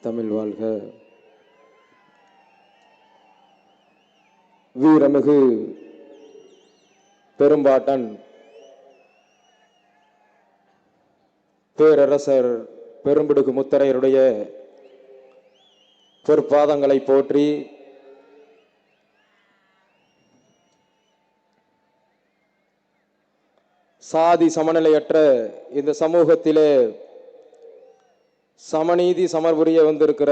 தமிழ் வாழ்க. வீரமிகு பெரும்பாட்டன் பேரரசர் பெரும்பிடுகு முத்தரையருடைய பொற்பாதங்களை போற்றி சாதி சமநிலையற்ற இந்த சமூகத்திலே சமநீதி சமர்புரிய வந்திருக்கிற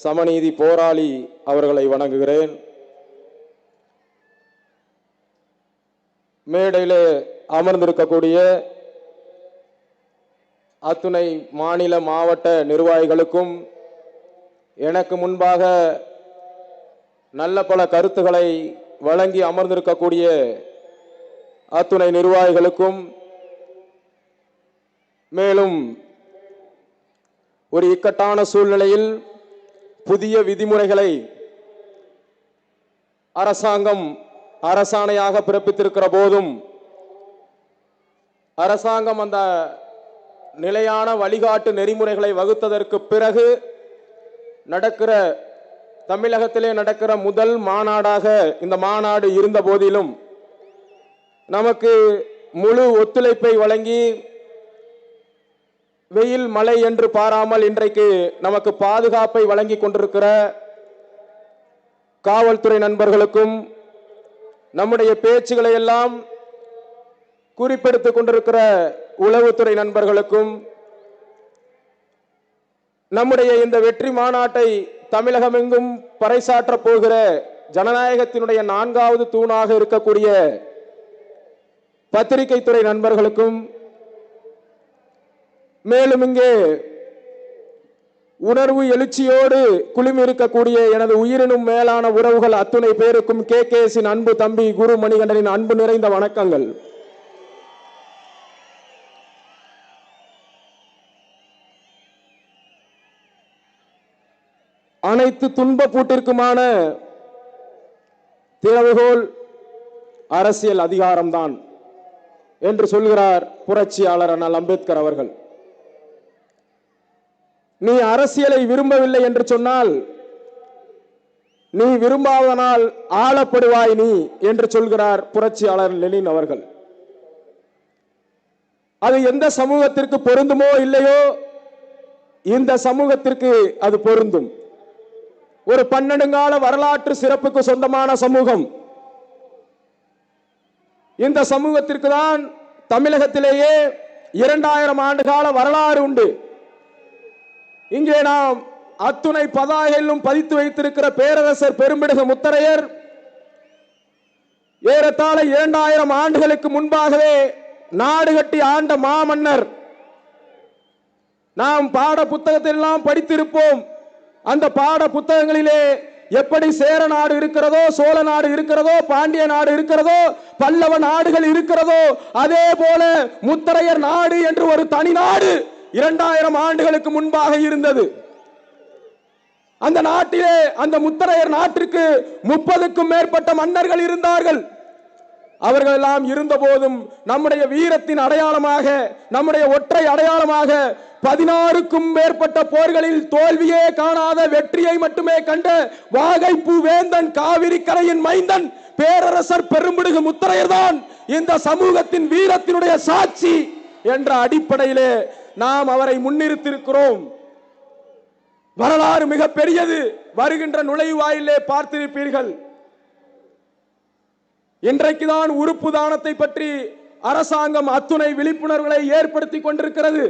சமநீதி போராளி அவர்களை வணங்குகிறேன். மேடையிலே அமர்ந்திருக்கக்கூடிய அத்துணை மாநில மாவட்ட நிர்வாகிகளுக்கும் எனக்கு முன்பாக நல்ல பல கருத்துக்களை வழங்கி அமர்ந்திருக்கக்கூடிய அத்துணை நிர்வாகிகளுக்கும், மேலும் ஒரு இக்கட்டான சூழ்நிலையில் புதிய விதிமுறைகளை அரசாங்கம் அரசாணையாக பிறப்பித்திருக்கிற போதும் அரசாங்கம் அந்த நிலையான வழிகாட்டு நெறிமுறைகளை வகுத்ததற்கு பிறகு நடக்கிற தமிழகத்திலே நடக்கிற முதல் மாநாடாக இந்த மாநாடு இருந்த போதிலும் நமக்கு முழு ஒத்துழைப்பை வழங்கி வெயில் மழை என்று பாராமல் இன்றைக்கு நமக்கு பாதுகாப்பை வழங்கி கொண்டிருக்கிற காவல்துறை நண்பர்களுக்கும், நம்முடைய பேச்சுகளை எல்லாம் குறிப்பெடுத்துக் கொண்டிருக்கிற உளவுத்துறை நண்பர்களுக்கும், நம்முடைய இந்த வெற்றி மாநாட்டை தமிழகமெங்கும் பறைசாற்ற போகிற ஜனநாயகத்தினுடைய 4வது தூணாக இருக்கக்கூடிய பத்திரிகை துறை நண்பர்களுக்கும், மேலும் இங்கே உணர்வு எழுச்சியோடு குழுமி இருக்கக்கூடிய எனது உயிரினும் மேலான உறவுகள் அத்துணை பேருக்கும் KKS அன்பு தம்பி குரு மணிகண்டனின் அன்பு நிறைந்த வணக்கங்கள். அனைத்து துன்ப பூட்டிற்குமான திறவுகோல் அரசியல் அதிகாரம்தான் என்று சொல்கிறார் புரட்சியாளர் அண்ணல் அம்பேத்கர் அவர்கள். நீ அரசியலை விரும்பவில்லை என்று சொன்னால் நீ விரும்பாதனால் ஆளப்படுவாய் நீ என்று சொல்கிறார் புரட்சியாளர் லெனின் அவர்கள். அது எந்த சமூகத்திற்கு பொருந்துமோ இல்லையோ, இந்த சமூகத்திற்கு அது பொருந்தும். ஒரு பன்னெடுங்கால வரலாற்று சிறப்புக்கு சொந்தமான சமூகம். இந்த சமூகத்திற்கு தான் தமிழகத்திலேயே 2000 ஆண்டு கால வரலாறு உண்டு. இங்கே நாம் அத்துணை பதாகையிலும் பதித்து வைத்திருக்கிற பேரரசர் பெரும்பிடுகு முத்தரையர் ஏறத்தாழ 2000 ஆண்டுகளுக்கு முன்பாகவே நாடு கட்டி ஆண்ட மாமன்னர். நாம் பாட புத்தகத்திலெல்லாம் படித்திருப்போம். அந்த பாட புத்தகங்களிலே எப்படி சேர நாடு இருக்கிறதோ, சோழ நாடு இருக்கிறதோ, பாண்டிய நாடு இருக்கிறதோ, பல்லவ நாடுகள் இருக்கிறதோ, அதே போல முத்தரையர் நாடு என்று ஒரு தனி நாடு 2000 ஆண்டுகளுக்கு முன்பாக இருந்தது. அந்த நாட்டிலே, அந்த முத்தரையர் நாட்டிற்கு 30க்கும் மேற்பட்ட மன்னர்கள் இருந்தார்கள். அவர்கள் எல்லாம் இருந்த போதும் நம்முடைய வீரத்தின் அடையாளமாக, நம்முடைய ஒற்றை அடையாளமாக 16க்கும் மேற்பட்ட போர்களில் தோல்வியே காணாத வெற்றியை மட்டுமே கண்ட வாகைப்பூ வேந்தன், காவிரி கரையின் மைந்தன் பேரரசர் பெரும்பிடுகு முத்தரையர் தான் இந்த சமூகத்தின் வீரத்தினுடைய சாட்சி என்ற அடிப்படையிலே நாம் அவரை முன்னிறுத்திருக்கிறோம். வரலாறு மிக பெரியது. வருகின்ற நுழைவாயிலே பார்த்திருப்பீர்கள். இன்றைக்குதான் உறுப்பு தானத்தை பற்றி அரசாங்கம் அத்துணை விழிப்புணர்வுகளை ஏற்படுத்தி கொண்டிருக்கிறது.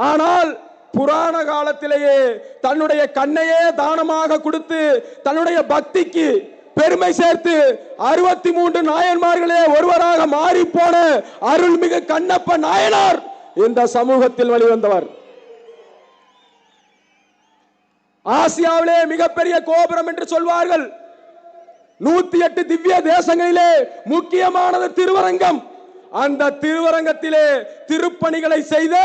ஆனால் புராண காலத்திலேயே தன்னுடைய கண்ணையே தானமாக கொடுத்து தன்னுடைய பக்திக்கு பெருமை சேர்த்து 63 நாயன்மார்களே ஒருவராக மாறி போன அருள்மிகு கண்ணப்ப நாயனார் இந்த சமூகத்தில் வெளிவந்தவர். ஆசியாவிலே மிகப்பெரிய கோபுரம் என்று சொல்வார்கள். 108 திவ்ய தேசங்களிலே முக்கியமானது திருவரங்கம். அந்த திருவரங்கத்திலே திருப்பணிகளை செய்த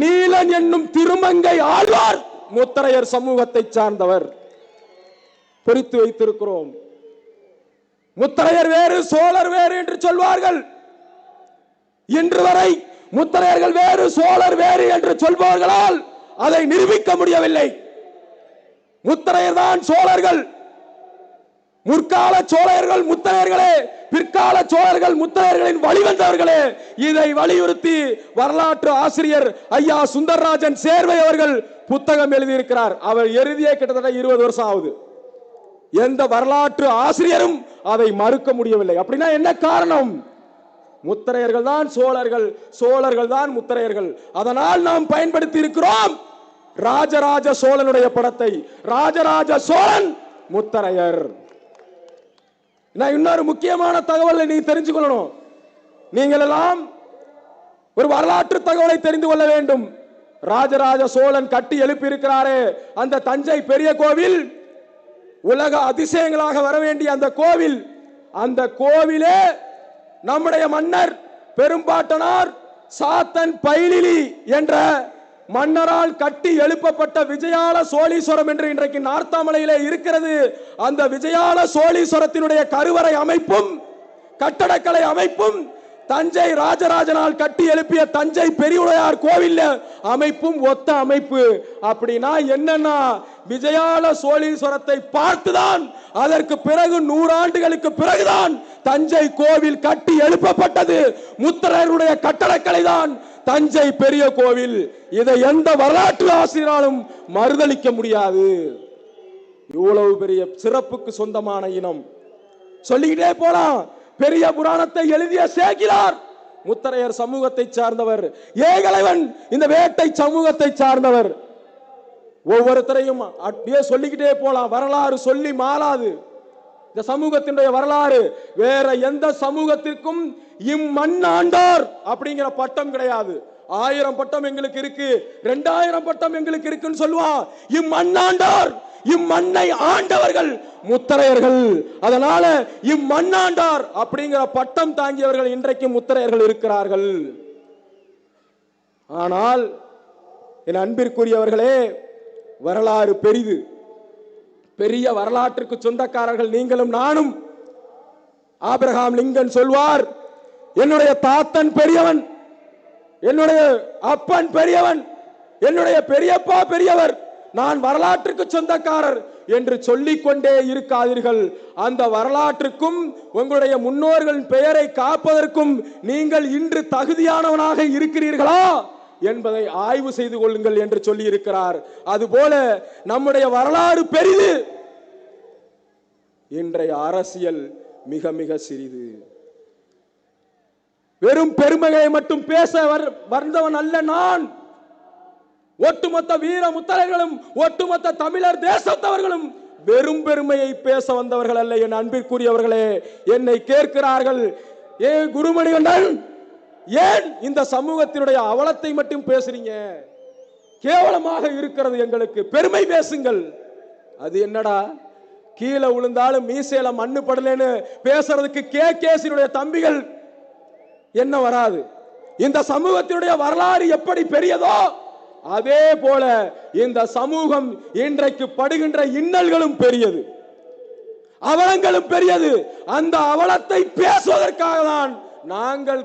நீலன் என்னும் திருமங்கை ஆழ்வார் முத்தரையர் சமூகத்தை சார்ந்தவர். பொறித்து வைத்திருக்கிறோம். முத்தரையர் வேறு, சோழர் வேறு என்று சொல்வார்கள். இன்று வரை முத்தரையர்கள் வேறு, சோழர் வேறு என்று சொல்பவர்களால் அதை நிரூபிக்க முடியவில்லை. முத்தரையர் தான் சோழர்கள். முற்கால சோழர்கள் முத்தரையர்களே, பிற்கால சோழர்கள் முத்தரையர்களின் வழிவந்தவர்களே. இதை வலியுறுத்தி வரலாற்று ஆசிரியர் ஐயா சுந்தரராஜன் சேர்வை அவர்கள் புத்தகம் எழுதியிருக்கிறார். அவர் எழுதிய கிட்டத்தட்ட 20 வருஷம் ஆகுது. எந்த வரலாற்று ஆசிரியரும் அதை மறுக்க முடியவில்லை. அப்படின்னா என்ன காரணம்? முத்தரையர்கள் தான் சோழர்கள், சோழர்கள் தான் முத்தரையர்கள். அதனால் நாம் பயன்படுத்தி இருக்கிறோம் ராஜராஜ சோழனுடைய படத்தை. ராஜராஜ சோழன் முத்தரையர். இன்னொரு முக்கியமான தகவலை நீ தெரிஞ்சு கொள்ளணும். நீங்கள் எல்லாம் ஒரு வரலாற்று தகவலை தெரிந்து கொள்ள வேண்டும். ராஜராஜ சோழன் கட்டி எழுப்பி இருக்கிறாரே அந்த தஞ்சை பெரிய கோவில், உலக அதிசயங்களாக வர வேண்டிய அந்த கோவில், அந்த கோவிலே நம்முடைய மன்னர் பெரும்பாட்டனார் சாத்தன் பைலிலி என்ற மன்னரால் கட்டி எழுப்பப்பட்ட விஜயால சோழீஸ்வரம் என்று இன்றைக்கு நார்த்தாமலையிலே இருக்கிறது. அந்த விஜயால சோழீஸ்வரத்தினுடைய கருவறை அமைப்பும் கட்டடக்கலை அமைப்பும் தஞ்சை ராஜராஜனால் கட்டி எழுப்பிய தஞ்சை பெரியவுடையார் கோவில் அமைப்பும் ஒத்த அமைப்பு. அப்படின்னா என்னன்னா, விஜயால சோழீஸ்வரத்தை பார்த்துதான் அதற்கு பிறகு 100 ஆண்டுகளுக்கு பிறகுதான் தஞ்சை கோவில் கட்டி எழுப்பப்பட்டது. முத்தரையருடைய கட்டடக்கலை தான் தஞ்சை பெரிய கோவில். இதை எந்த வரலாற்று ஆசிரியராலும் மறுதலிக்க முடியாது. இவ்வளவு பெரிய சிறப்புக்கு சொந்தமான இனம் சொல்லிக்கிட்டே போலாம். பெரிய புராணத்தை எழுதிய சேக்கிழார் முத்தரையர் சமூகத்தை சார்ந்தவர். ஏகலைவன் இந்த வேட்டை சமூகத்தை சார்ந்தவர். ஒவ்வொருத்தரையும் அப்படியே சொல்லிக்கிட்டே போலாம். வரலாறு சொல்லி மாறாது. இந்த சமூகத்தினுடைய வரலாறு வேற எந்த சமூகத்திற்கும் இம்மண்ணாண்டார் அப்படிங்கிற பட்டம் கிடையாது. 1000 பட்டம் எங்களுக்கு இருக்கு, 2000 பட்டம் எங்களுக்கு இருக்குன்னு சொல்லுவான். இம்மண்ணாண்டார், இம்மண்ணை ஆண்டவர்கள் முத்தரையர்கள். அதனால இம்மண்ணாண்டார் அப்படிங்கிற பட்டம் தாங்கியவர்கள் இன்றைக்கு முத்தரையர்கள் இருக்கிறார்கள். ஆனால் என் அன்பிற்குரியவர்களே, வரலாறு பெரிது. பெரிய வரலாற்றுக்கு சொந்தக்காரர்கள் நீங்களும் நானும். ஆபிரகாம் லிங்கன் சொல்வார், என்னுடைய தாத்தன் பெரியவன், என்னுடைய அப்பன் பெரியவன், என்னுடைய பெரியப்பா பெரியவர், நான் வரலாற்றுக்கு சொந்தக்காரர் என்று சொல்லிக்கொண்டே இருக்காதீர்கள். அந்த வரலாற்றுக்கும் உங்களுடைய முன்னோர்கள் பெயரை காப்பதற்கும் நீங்கள் இன்று தகுதியானவனாக இருக்கிறீர்களா என்பதை ஆய்வு செய்து கொள்ளுங்கள் என்று சொல்லி இருக்கிறார். அதுபோல நம்முடைய வரலாறு பெரிது, இன்றைய அரசியல் மிக மிக சிறிது. வெறும் பெருமையை மட்டும் பேச வந்தவன் அல்ல நான். ஒட்டுமொத்த வீர முத்தரையர்களும் ஒட்டுமொத்த தமிழர் தேசத்தவர்களும் வெறும் பெருமையை பேச வந்தவர்கள் அல்ல. என் அன்பிற்குரியவர்களே, என்னை கேட்கிறார்கள், ஏ குருமணிகண்டன், ஏன் இந்த சமூகத்தினுடைய அவலத்தை மட்டும் பேசுறீங்க? கேவலமாக இருக்கிறது எங்களுக்கு, பெருமை பேசுங்கள். அது என்னடா, கீழே விழுந்தாலும் மீசையில மண்ணு படலன்னு பேசுறதுக்கு கேசினுடைய தம்பிகள் என்ன வராது? இந்த சமூகத்தினுடைய வரலாறு எப்படி பெரியதோ அதே போல இந்த சமூகம் இன்றைக்கு படுகின்ற இன்னல்களும் பெரியது, அவலங்களும் பெரியது. அந்த அவலத்தை பேசுவதற்காக தான் நாங்கள்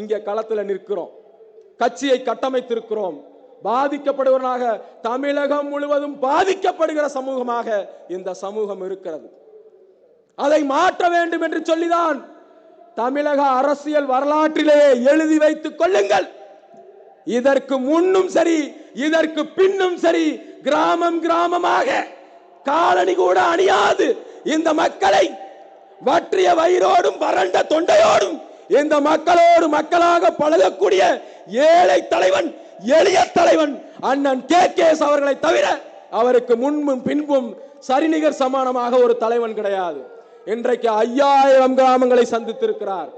இங்கே களத்தில் நிற்கிறோம், கட்சியை கட்டமைத்திருக்கிறோம். பாதிக்கப்படுவதாக தமிழகம் முழுவதும் பாதிக்கப்படுகிற சமூகமாக இந்த சமூகம் இருக்கிறது. அதை மாற்ற வேண்டும் என்று சொல்லிதான் தமிழக அரசியல் வரலாற்றிலேயே எழுதி வைத்துக் கொள்ளுங்கள். இதற்கு முன்னும் சரி, இதற்கு பின்னும் சரி, கிராமம் கிராமமாக காலணி கூட அணியாது இந்த மக்களை வற்றிய வயிறோடும் வறண்ட தொண்டையோடும் இந்த மக்களோடு மக்களாக பழகக்கூடிய ஏழை தலைவன், எளிய தலைவன் அண்ணன் KKS அவர்களை தவிர அவருக்கு முன்பும் பின்பும் சரிநிகர் சமானமாக ஒரு தலைவன் கிடையாது. இன்றைக்கு 5000 கிராமங்களை சந்தித்திருக்கிறார்.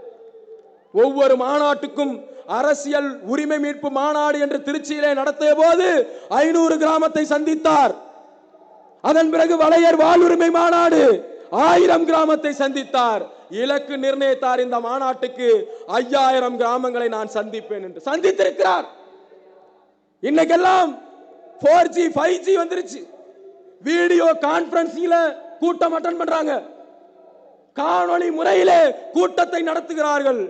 ஒவ்வொரு மாநாட்டுக்கும் அரசியல் உரிமை மீட்பு மாநாடு என்று திருச்சியிலே நடத்திய போது 500 கிராமத்தை சந்தித்தார். அதன் பிறகு வளையர் வாழ்வுரிமை மாநாடு 1000 கிராமத்தை சந்தித்தார். இலக்கு நிர்ணயித்தார், இந்த மாநாட்டுக்கு 5000 கிராமங்களை நான் சந்திப்பேன் என்று. சந்தித்திருக்கிறார். இன்னைக்கெல்லாம் 4G 5G வந்துருச்சு. வீடியோ கான்பரன்சிங்ல கூட்டம் அட்டெண்ட் பண்றாங்க, காணொளி முறையிலே கூட்டத்தை நடத்துகிறார்கள்.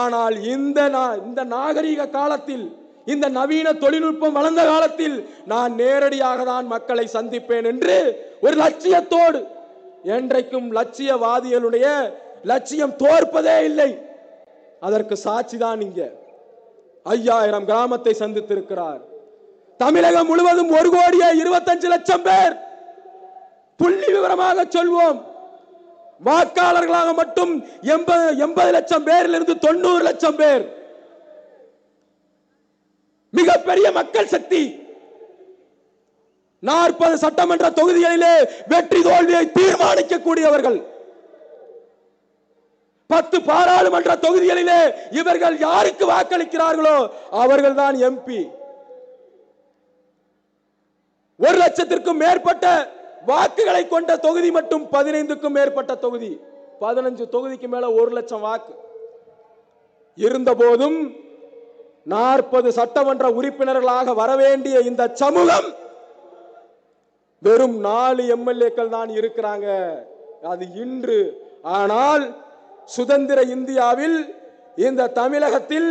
ஆனால் இந்த நாகரீக காலத்தில், இந்த நவீன தொழில்நுட்பம் வளர்ந்த காலத்தில் நான் நேரடியாக தான் மக்களை சந்திப்பேன் என்று ஒரு லட்சியத்தோடு, என்றைக்கும் லட்சியவாதிகளுடைய லட்சியம் தோற்பதே இல்லை. அதற்கு சாட்சி தான் இங்க 5000 கிராமத்தை சந்தித்திருக்கிறார். தமிழகம் முழுவதும் 1,25,00,000 பேர். புள்ளி விவரமாக சொல்வோம், வாக்காளர்களாக மட்டும் 80 லட்சம் பேரிலிருந்து 90 லட்சம் பேர். மிகப்பெரிய மக்கள் சக்தி. 40 சட்டமன்ற தொகுதிகளிலே வெற்றி தோல்வியை தீர்மானிக்கக்கூடியவர்கள். 10 பாராளுமன்ற தொகுதிகளிலே இவர்கள் யாருக்கு வாக்களிக்கிறார்களோ அவர்கள் தான் எம்பி. 1 லட்சத்திற்கும் மேற்பட்ட வாக்குகளை கொண்ட தொகுதி மட்டும் 15க்கும் மேற்பட்ட தொகுதி. 15 தொகுதிக்கு மேல 1 லட்சம் வாக்கு இருந்த போதும் 40 சட்டமன்ற உறுப்பினர்களாக வரவேண்டிய இந்த சமூகம் வெறும் 4 எம்எல்ஏக்கள் தான் இருக்கிறாங்க. அது இன்று. ஆனால் சுதந்திர இந்தியாவில் இந்த தமிழகத்தில்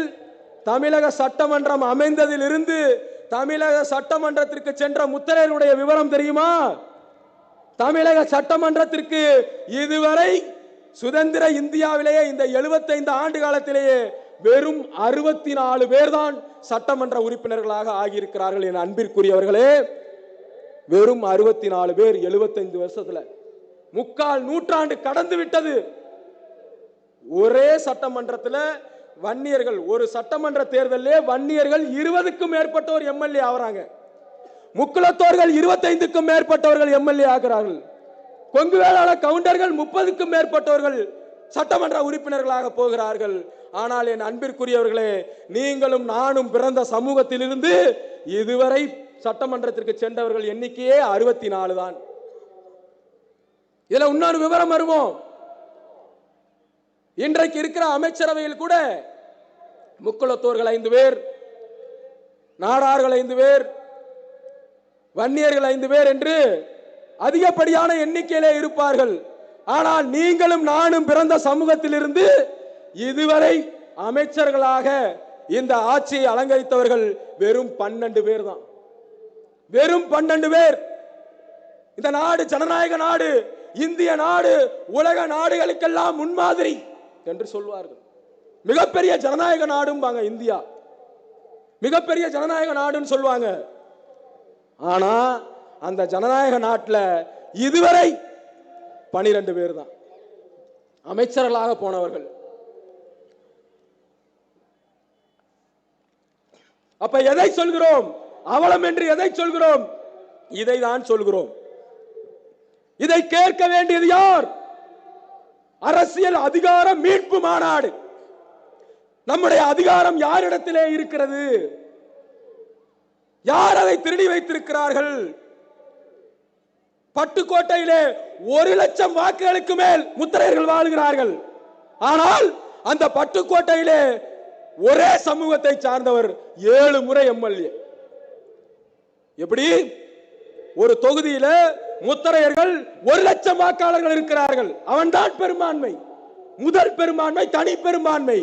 தமிழக சட்டமன்றம் அமைந்ததில் இருந்து தமிழக சட்டமன்றத்திற்கு சென்ற முத்தரையருடைய விவரம் தெரியுமா? தமிழக சட்டமன்றத்திற்கு இதுவரை சுதந்திர இந்தியாவிலேயே இந்த 75 ஆண்டு காலத்திலேயே வெறும் 64 பேர் தான் சட்டமன்ற உறுப்பினர்களாக ஆகியிருக்கிறார்கள். என் அன்பிற்குரியவர்களே, வெறும் 64 பேர் 75 வருஷத்துல. 3/4 நூற்றாண்டு கடந்து விட்டது. ஒரே சட்டமன்றத்தில் வன்னியர்கள், ஒரு சட்டமன்ற தேர்தலிலே வன்னியர்கள் 20க்கும் மேற்பட்டோர் எம்எல்ஏ ஆகிறாங்க. முக்குளத்தோர்கள் 25க்கும் மேற்பட்டவர்கள் எம்எல்ஏ ஆகிறார்கள். கொங்கு வேளாள கவுண்டர்கள் 30க்கும் மேற்பட்டவர்கள் சட்டமன்ற உறுப்பினர்களாக போகிறார்கள். ஆனால் என் அன்பிற்குரியவர்களே, நீங்களும் நானும் பிறந்த சமூகத்திலிருந்து இதுவரை சட்டமன்றத்திற்கு சென்றவர்கள் எண்ணிக்கையே 64 தான். இதுல இன்னொரு விவரம் வருவோம். இன்றைக்கு இருக்கிற அமைச்சரவையில் கூட முக்குளத்தோர்கள் 5 பேர், நாடார்கள் 5 பேர், வன்னியர்கள் 5 பேர் என்று அதிகப்படியான எண்ணிக்கையிலே இருப்பார்கள். ஆனால் நீங்களும் நானும் பிறந்த சமூகத்திலிருந்து இதுவரை அமைச்சர்களாக இந்த ஆட்சியை அலங்கரித்தவர்கள் வெறும் 12 பேர் தான். வெறும் 12 பேர். இந்த நாடு ஜனநாயக நாடு, இந்திய நாடு, உலக நாடுகளுக்கெல்லாம் முன்மாதிரி என்று சொல்வார்கள். மிகப்பெரிய ஜனநாயக நாடும் இந்தியா, மிகப்பெரிய ஜனநாயக நாடுன்னு சொல்லுவாங்க. ஆனா அந்த ஜனநாயக நாட்டில் இதுவரை 12 பேர் தான் அமைச்சர்களாக போனவர்கள். அப்ப எதை சொல்கிறோம்? அவலம் என்று எதை சொல்கிறோம்? இதை தான் சொல்கிறோம். இதை கேட்க வேண்டியது யார்? அரசியல் அதிகார மீட்பு மாநாடு. நம்முடைய அதிகாரம் யாரிடத்திலே இருக்கிறது? யார் அதை திருடி வைத்திருக்கிறார்கள்? பட்டுக்கோட்டையிலே 1 லட்சம் வாக்குகளுக்கு மேல் முத்திரையர்கள் வாழ்கிறார்கள். ஆனால் அந்த பட்டுக்கோட்டையிலே ஒரே சமூகத்தை சார்ந்தவர் 7 முறை எம்எல்ஏ. எப்படி? ஒரு தொகுதியில முத்திரையர்கள் 1 லட்சம் வாக்காளர்கள் இருக்கிறார்கள். அவன்தான் பெரும்பான்மை, முதல் பெரும்பான்மை, தனி பெரும்பான்மை.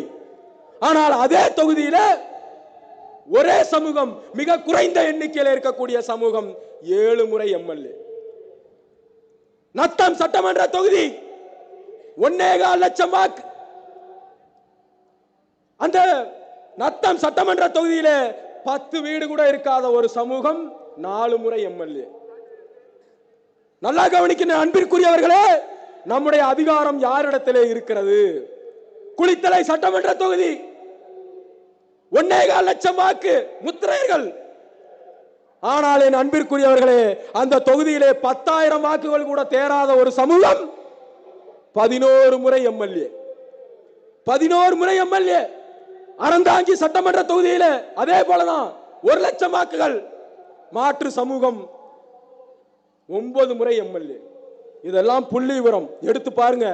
ஆனால் அதே தொகுதியில ஒரே சமூகம், மிக குறைந்த எண்ணிக்கையில் இருக்கக்கூடிய சமூகம் 7 முறை எம்எல்ஏ. நத்தம் சட்டமன்ற தொகுதி 1.25 லட்சம் வாக்கு. அந்த நத்தம் சட்டமன்ற தொகுதியில 10 வீடு கூட இருக்காத ஒரு சமூகம் 4 முறை எம்எல்ஏ. நல்லா கவனிக்கின்ற அன்பிற்குரியவர்களே, நம்முடைய அதிகாரம் யாரிடத்திலே இருக்கிறது? குளித்தலை சட்டமன்ற தொகுதி 1.25 லட்சம் வாக்கு முத்திரையர்கள். ஆனால் என் அன்பிற்குரியவர்களே, அந்த தொகுதியிலே 10,000 வாக்குகள் கூட தேராத ஒரு சமூகம் 11 முறை எம்எல்ஏ. 11 முறை எம்எல்ஏ. அறந்தாங்கி சட்டமன்ற தொகுதியில அதே போலதான் 1 லட்சம் வாக்குகள். மாற்று சமூகம் 9 முறை எம்எல்ஏ. இதெல்லாம் புள்ளி விவரம், எடுத்து பாருங்க.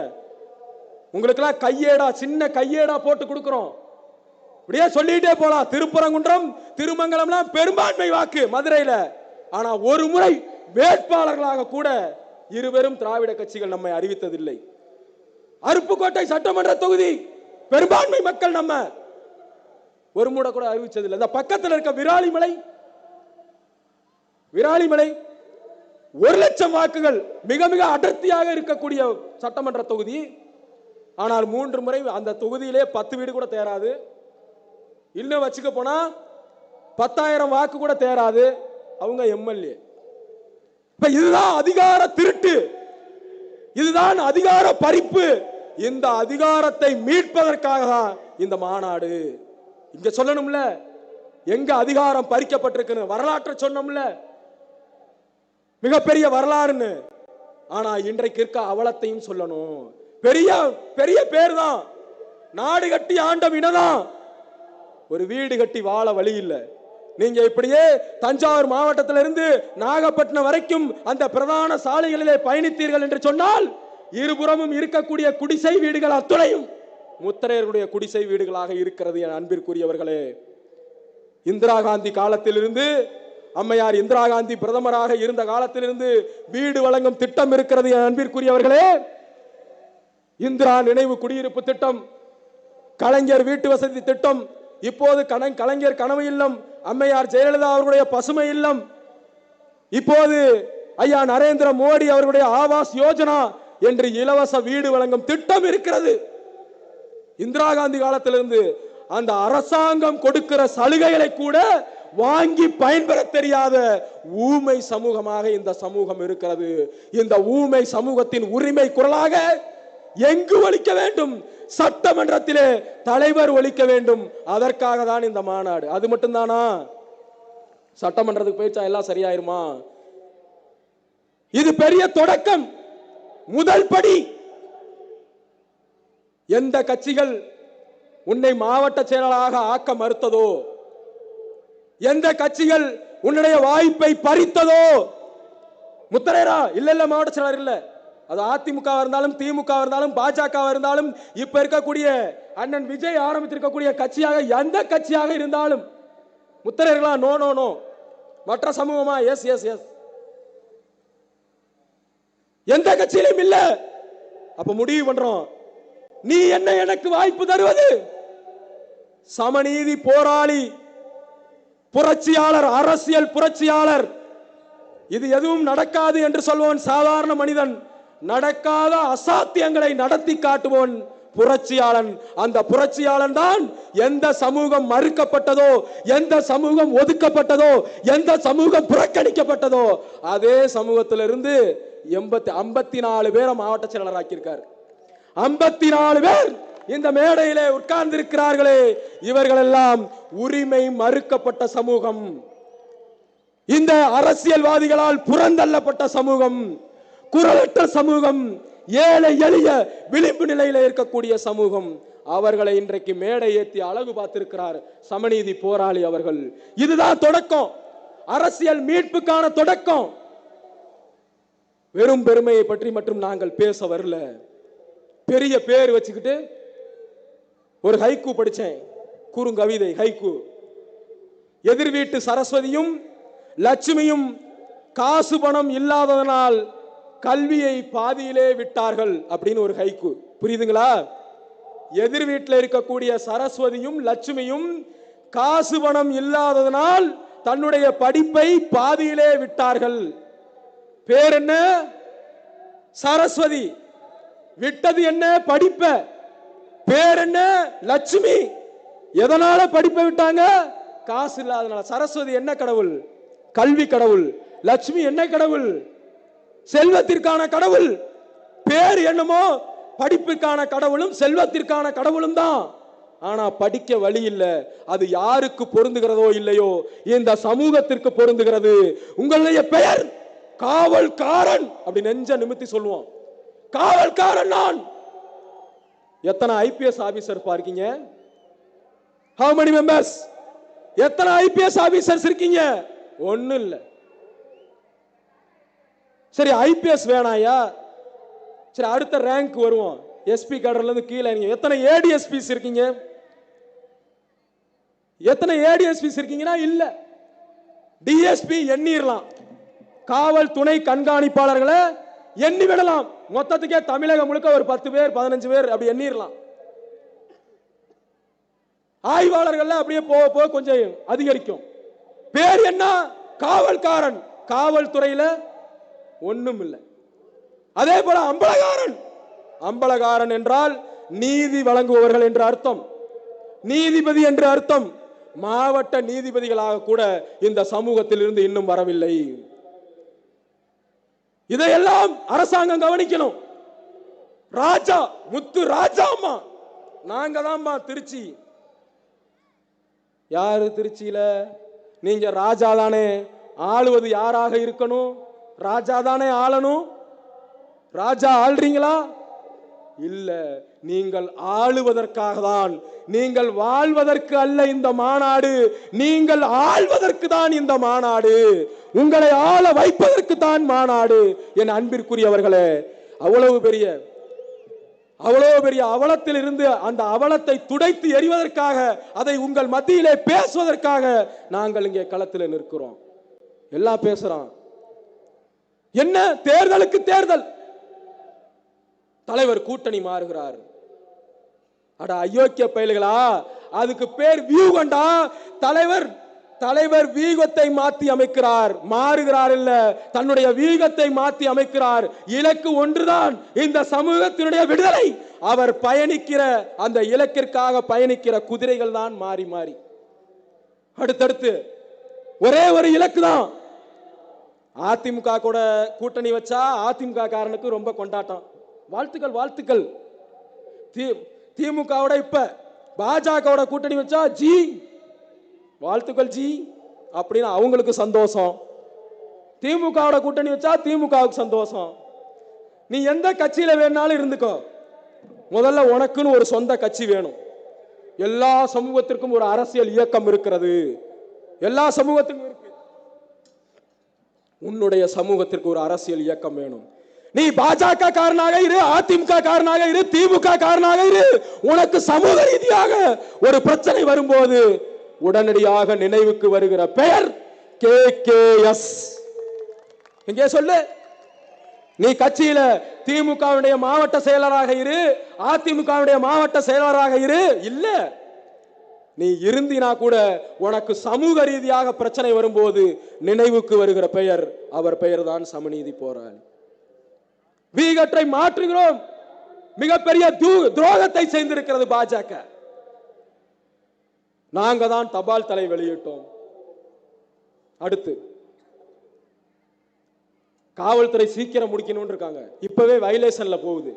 உங்களுக்கெல்லாம் கையேடா, சின்ன கையேடா போட்டு கொடுக்கிறோம். இப்படியே சொல்லிட்டே போலாம். திருப்பரங்குன்றம், திருமங்கலம்லாம் பெரும்பான்மை வாக்கு மதுரையில. ஆனா ஒரு முறை வேட்பாளர்களாக கூட இருவரும் திராவிட கட்சிகள் நம்மை அறிவித்ததில்லை. அருப்புக்கோட்டை சட்டமன்ற தொகுதி பெரும்பான்மை மக்கள் நம்ம. ஒரு முறை கூட அறிவிச்சது இல்லை. இந்த பக்கத்தில் இருக்க விராலிமலை 1,00,000 வாக்குகள் மிக மிக அடர்த்தியாக இருக்கக்கூடிய சட்டமன்ற தொகுதி. ஆனால் 3 முறை அந்த தொகுதியிலே 10 வீடு கூட தேராது. இன்னும் வச்சுக்க போனா 10,000 வாக்கு கூட தேராது. அவங்க எம்எல்ஏ. இப்ப இதுதான் அதிகார திருட்டு, இதுதான் அதிகார பறிப்பு. இந்த அதிகாரத்தை மீட்பதற்காக தான் இந்த மாநாடு. இங்க சொல்லணும்ல எங்க அதிகாரம் பறிக்கப்பட்டிருக்கு, வரலாற்றை சொன்னோம்ல, மிகப்பெரிய வரலாறுன்னு. ஆனா இன்றைக்கு இருக்க அவலத்தையும் சொல்லணும். பெரிய பெரிய பேர் தான், நாடு கட்டி ஆண்ட இனதான், ஒரு வீடு கட்டி வாழ வழி இல்லை. நீங்க இப்படியே தஞ்சாவூர் மாவட்டத்திலிருந்து நாகப்பட்டினம் வரைக்கும் அந்த பிரதான சாலைகளிலே பயணித்தீர்கள் என்று சொன்னால் இருபுறமும் இருக்கக்கூடிய குடிசை வீடுகள் அத்துணையும் முத்தரையர்களுடைய குடிசை வீடுகளாக இருக்கிறது. என் அன்பிற்குரியவர்களே, இந்திரா காந்தி காலத்திலிருந்து, அம்மையார் இந்திரா காந்தி பிரதமராக இருந்த காலத்திலிருந்து வீடு வழங்கும் திட்டம் இருக்கிறது. என் அன்பிற்குரியவர்களே, இந்திரா நினைவு குடியிருப்பு திட்டம், கலைஞர் வீட்டு வசதி திட்டம், இப்போது கலைஞர் கனவு இல்லம், அம்மையார் ஜெயலலிதா அவர்களுடைய பசுமை இல்லம், இப்போது ஐயா நரேந்திர மோடி அவர்களுடைய ஆவாஸ் யோஜனா என்று இலவச வீடு வழங்கும் திட்டம் இருக்கிறது. இந்திரா காந்தி காலத்திலிருந்து அந்த அரசாங்கம் கொடுக்கிற சலுகைகளை கூட வாங்கி பயன்பெற தெரியாத ஊமை சமூகமாக இந்த சமூகம் இருக்கிறது. இந்த ஊமை சமூகத்தின் உரிமை குரலாக எங்கு ஒலிக்க வேண்டும்? சட்டமன்றத்திலே தலைவர் ஒலிக்க வேண்டும். அதற்காக தான் இந்த மாநாடு. அது மட்டும்தானா? சட்டமன்றத்துக்கு போயிச்சா எல்லாம் சரியாயிருமா? இது பெரிய தொடக்கம், முதல் படி. எந்த கட்சிகள் உன்னை மாவட்ட செயலாளராக ஆக்க மறுத்ததோ, எந்த கட்சிகள் உன்னுடைய வாய்ப்பை பறித்ததோ, முத்தரையரா இல்ல மாவட்ட செயலாளர் இல்ல, அது அதிமுக இருந்தாலும் திமுக இருந்தாலும் பாஜக இருந்தாலும் இப்ப இருக்கக்கூடிய அண்ணன் விஜய் ஆரம்பித்திருக்கக்கூடிய கட்சியாக எந்த கட்சியாக இருந்தாலும் முத்தரையர்களா நோ நோ நோ, மற்ற சமூகமா எஸ் எஸ் எஸ், எந்த கட்சியிலும் இல்ல. அப்ப முடிவு பண்றோம், நீ என்ன எனக்கு வாய்ப்பு தருவது? சமநீதி போராளி, புரட்சியாளர், அரசியல் புரட்சியாளர். இது எதுவும் நடக்காது என்று சொல்வோன் சாதாரண மனிதன், நடக்காத அசாத்தியங்களை நடத்தி காட்டுவோன் புரட்சியாளன். அந்த புரட்சியாளன் தான் எந்த சமூகம் மறுக்கப்பட்டதோ, எந்த சமூகம் ஒதுக்கப்பட்டதோ, எந்த சமூகம் புறக்கணிக்கப்பட்டதோ அதே சமூகத்திலிருந்து 54 பேரை மாவட்ட செயலாளர் ஆக்கியிருக்கார். 54 பேர் இந்த மேடையிலே உட்கார்ந்து இருக்கிறார்களே, இவர்கள் எல்லாம் உரிமை மறுக்கப்பட்ட சமூகம், இந்த அரசியல்வாதிகளால் புறந்தள்ளப்பட்ட சமூகம், குரலற்ற சமூகம், ஏழை எளிய விளிம்பு நிலையில இருக்கக்கூடிய சமூகம். அவர்களை இன்றைக்கு மேடை ஏற்றி அழகு பார்த்திருக்கிறார் சமநீதி போராளி அவர்கள். இதுதான் தொடக்கம், அரசியல் மீட்புக்கான தொடக்கம். வெறும் பெருமையை பற்றி மட்டும் நாங்கள் பேச வரல. பெரிய பேர் வச்சுக்கிட்டு ஒரு ஹைக்கூ படிச்சேன், குறுங்கவிதை ஹைக்கூ. எதிர் வீட்டு சரஸ்வதியும் லட்சுமியும் காசு பணம் இல்லாததனால் கல்வியை பாதியிலே விட்டார்கள் அப்படின்னு ஒரு ஹைக்கூ. புரியுதுங்களா? எதிர் வீட்டில் இருக்கக்கூடிய சரஸ்வதியும் லட்சுமியும் காசு பணம் இல்லாததனால் தன்னுடைய படிப்பை பாதியிலே விட்டார்கள். பேர் என்ன? சரஸ்வதி. விட்டது என்ன? படிப்ப. பேர் என்ன? லட்சுமி. எதனால படிப்பை விட்டாங்க? காசு இல்லாதனால. சரஸ்வதி என்ன கடவுள்? கல்வி கடவுள். லட்சுமி என்ன கடவுள்? செல்வத்திற்கான கடவுள். பேர் என்னமோ படிப்புக்கான கடவுளும் செல்வத்திற்கான கடவுளும் தான். ஆனா படிக்க வழி இல்லை. அது யாருக்கு பொருந்துகிறதோ இல்லையோ, இந்த சமூகத்திற்கு பொருந்துகிறது. உங்களுடைய பெயர் காவல்காரன், அப்படி நெஞ்ச நிமித்தி சொல்லுவோம், காவல்காரன் நான். எத்தனை ஐபிஎஸ் ஆபீசர் பார்க்கீங்க? how many members? எத்தனை ஐபிஎஸ் ஆபீசர்ஸ் இருக்கீங்க? ஒண்ணு இல்ல. சரி, ஐபிஎஸ் வேணாயா? சரி, அடுத்த ரேங்க் வருவோம், எஸ்பி கேடர்ல இருந்து கீழே. எத்தனை ஏடிஎஸ்பிஸ் இருக்கீங்க? எத்தனை ஏடிஎஸ்பிஸ் இருக்கீங்கன்னா இல்ல. டிஎஸ்பி எண்ணிரலாம், காவல் துணை கண்காணிப்பாளர்களை எண்ணி விடலாம். மொத்தத்துக்கே தமிழகம் முழுக்க ஒரு 10 பேர் 15 பேர் அப்படி எண்ணிரலாம். ஆய்வாளர்கள் அப்படியே போக போக கொஞ்சம் அதிகரிக்கும். பேர் என்ன? காவல்காரன். காவல்துறையில ஒண்ணும் இல்லை. அதே போல அம்பலகாரன். அம்பலகாரன் என்றால் நீதி வழங்குபவர்கள் என்று அர்த்தம், நீதிபதி என்று அர்த்தம். மாவட்ட நீதிபதிகளாக கூட இந்த சமூகத்தில் இருந்து இன்னும் வரவில்லை. இதையெல்லாம் அரசாங்கம் கவனிக்கணும். ராஜா முத்து ராஜாமா நாங்க தான்மா திருச்சி. யாரு திருச்சியில? நீங்க ராஜா தானே. ஆளுவது யாராக இருக்கணும்? ராஜா தானே ஆளணும். ராஜா ஆள்றீங்களா? இல்ல, நீங்கள் ஆளுவதற்காக தான். நீங்கள் வாழ்வதற்கு அல்ல இந்த மாநாடு, நீங்கள் ஆள்வதற்கு தான் இந்த மாநாடு. உங்களை ஆள வைப்பதற்கு தான் மாநாடு. என் அன்பிற்குரியவர்களே, அவ்வளவு பெரிய அவலத்தில் இருந்து அந்த அவலத்தை துடைத்து எறிவதற்காக, அதை உங்கள் மத்தியிலே பேசுவதற்காக நாங்கள் இங்கே களத்தில் நிற்கிறோம். எல்லாம் பேசுறான். என்ன தேர்தலுக்கு தேர்தல், தலைவர் கூட்டணி மாறுகிறார். அட அயோக்கிய பயல்களா, அதுக்கு பேர் வியூகண்டா. தலைவர் வீகத்தை மாற்றி அமைக்கிறார், மாறுகிறார் இல்ல, தன்னுடைய வீகத்தை மாற்றி அமைக்கிறார். இலக்கு ஒன்றுதான், இந்த சமூகத்தினுடைய விடுதலை. அவர் பயணிக்கிற அந்த இலக்கிற்காக பயணிக்கிற குதிரைகள் தான் மாறி மாறி அடுத்தடுத்து ஒரே ஒரு இலக்கு தான். அதிமுக கூட கூட்டணி வச்சா அதிமுக காரனுக்கு ரொம்ப கொண்டாட்டம். வாழ்த்துக்கள் வாழ்த்துக்கள். திமுகவோட இப்ப பாஜகவோட கூட்டணி வச்சா ஜி வாழ்த்துக்கள் ஜி அப்படின்னு அவங்களுக்கு சந்தோஷம். திமுகவோட கூட்டணி வச்சா திமுகவுக்கு சந்தோஷம். நீ எந்த கட்சியில வேணாலும் இருந்துக்கோ, முதல்ல உனக்குன்னு ஒரு சொந்த கட்சி வேணும். எல்லா சமூகத்திற்கும் ஒரு அரசியல் இயக்கம் இருக்கிறது, எல்லா சமூகத்திற்கும் இருக்கு. உன்னுடைய சமூகத்திற்கு ஒரு அரசியல் இயக்கம் வேணும். நீ பாஜக காரனாக இரு, அதிமுக காரனாக இரு, திமுக காரனாக இரு, உனக்கு சமூக ரீதியாக ஒரு பிரச்சனை வரும்போது உடனடியாக நினைவுக்கு வருகிற பெயர் KKS. இங்கே சொல்லு, நீ கட்சியில திமுகவுடைய மாவட்ட செயலராக இரு, அதிமுகவுடைய மாவட்ட செயலராக இரு, இல்ல நீ இருந்தினா கூட உனக்கு சமூக ரீதியாக பிரச்சனை வரும்போது நினைவுக்கு வருகிற பெயர், அவர் பெயர் தான் சமநீதி போராளி. வீகற்றை மாற்றுகிறோம். மிகப்பெரிய துரோகத்தை செய்திருக்கிறது பாஜக. நாங்க தான் தபால் தலை வெளியிட்டோம். அடுத்து காவல்துறை சீக்கிரம் முடிக்கணும் இருக்காங்க, இப்பவே வயலேஷன்ல போகுது.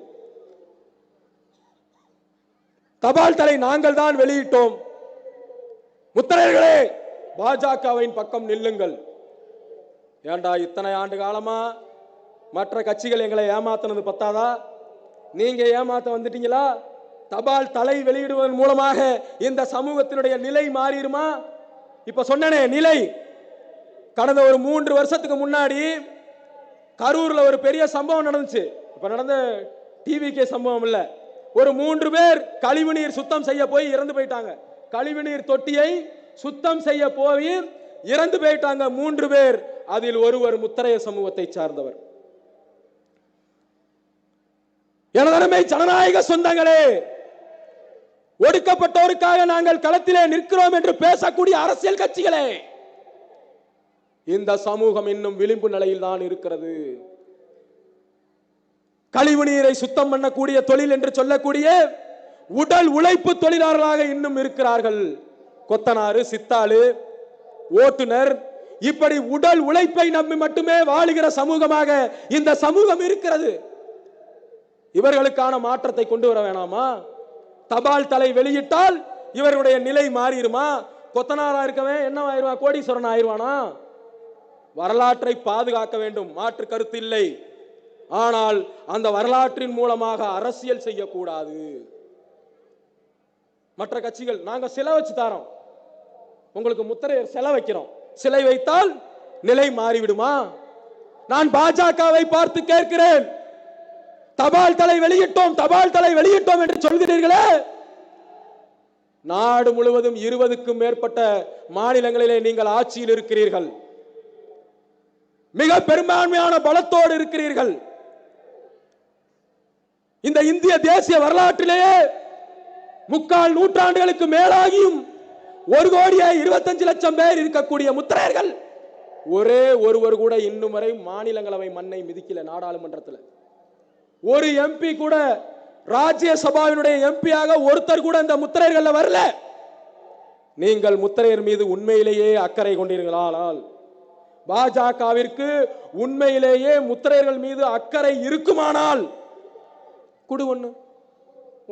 தபால் தலை நாங்கள் தான் வெளியிட்டோம். முத்திரையர்களே, பாஜகவின் பக்கம் நில்லுங்கள். ஏண்டா இத்தனை ஆண்டு காலமா மற்ற கட்சிகள் எங்களை ஏமாத்தினது பத்தாதா? நீங்க ஏமாத்த வந்துட்டீங்களா? தபால் தலை வெளியிடுவதன் மூலமாக இந்த சமூகத்தினுடைய நிலை மாறிடுமா? இப்ப சொன்னனே நிலை, கடந்த ஒரு 3 வருஷத்துக்கு முன்னாடி கரூர்ல ஒரு பெரிய சம்பவம் நடந்துச்சு. இப்ப நடந்த டிவிகே சம்பவம் இல்ல. ஒரு 3 பேர் கழிவுநீர் சுத்தம் செய்ய போய் இறந்து போயிட்டாங்க. கழிவுநீர் தொட்டியை சுத்தம் செய்ய போய் இறந்து போயிட்டாங்க 3 பேர். அதில் ஒருவர் முத்தரைய சமூகத்தை சார்ந்தவர். எனதருமை ஜனநாயக சொந்தங்களே, ஒடுக்கப்பட்டோருக்காக நாங்கள் களத்திலே நிற்கிறோம் என்று பேசக்கூடிய அரசியல் கட்சிகளே, இந்த சமூகம் இன்னும் விளிம்பு நிலையில் தான் இருக்கிறது. கழிவு நீரை சுத்தம் பண்ணக்கூடிய தொழில் என்று சொல்லக்கூடிய உடல் உழைப்பு தொழிலாளர்களாக இன்னும் இருக்கிறார்கள். கொத்தனாரு, சித்தாளு, ஓட்டுநர், இப்படி உடல் உழைப்பை நம்பி மட்டுமே வாழுகிற சமூகமாக இந்த சமூகம் இருக்கிறது. இவர்களுக்கான மாற்றத்தை கொண்டு வர வேணாமா? தபால் தலை வெளியிட்டால் இவருடைய நிலை மாறிடுமா? கொத்தனாரா இருக்கவன் என்ன ஆயிடுவான்? கோடீஸ்வரன் ஆயிடுவானா? வரலாற்றை பாதுகாக்க வேண்டும், மாற்று கருத்து இல்லை. ஆனால் அந்த வரலாற்றின் மூலமாக அரசியல் செய்யக்கூடாது. மற்ற கட்சிகள் நாங்க சிலை வச்சு தரோம், உங்களுக்கு முத்திரையர் சிலை வைக்கிறோம், சிலை வைத்தால் நிலை மாறிவிடுமா? நான் பாஜகவை பார்த்து கேட்கிறேன், தபால் தலை வெளியிட்டோம், தபால் தலை வெளியிட்டோம் என்று சொல்கிறீர்களே, நாடு முழுவதும் 20க்கும் மேற்பட்ட மாநிலங்களிலே நீங்கள் ஆட்சியில் இருக்கிறீர்கள், மிக பெரும்பான்மையான பலத்தோடு இருக்கிறீர்கள். இந்த இந்திய தேசிய வரலாற்றிலேயே முக்கால் நூற்றாண்டுகளுக்கு மேலாகியும் 1,25,00,000 பேர் இருக்கக்கூடிய முத்திரையர்கள் ஒரே ஒருவர் கூட இன்னும் வரை மாநிலங்களவை மண்ணை மிதிக்கல. நாடாளுமன்றத்தில் ஒரு எம்பி கூட, ராஜ்யசபாவினுடைய எம்பியாக ஒருத்தர் கூட இந்த முத்திரையர்கள் வரல. நீங்கள் முத்திரையர் மீது உண்மையிலேயே அக்கறை கொண்டீர்களானால், பாஜகவிற்கு உண்மையிலேயே முத்திரையர்கள் மீது அக்கறை இருக்குமானால் குடு,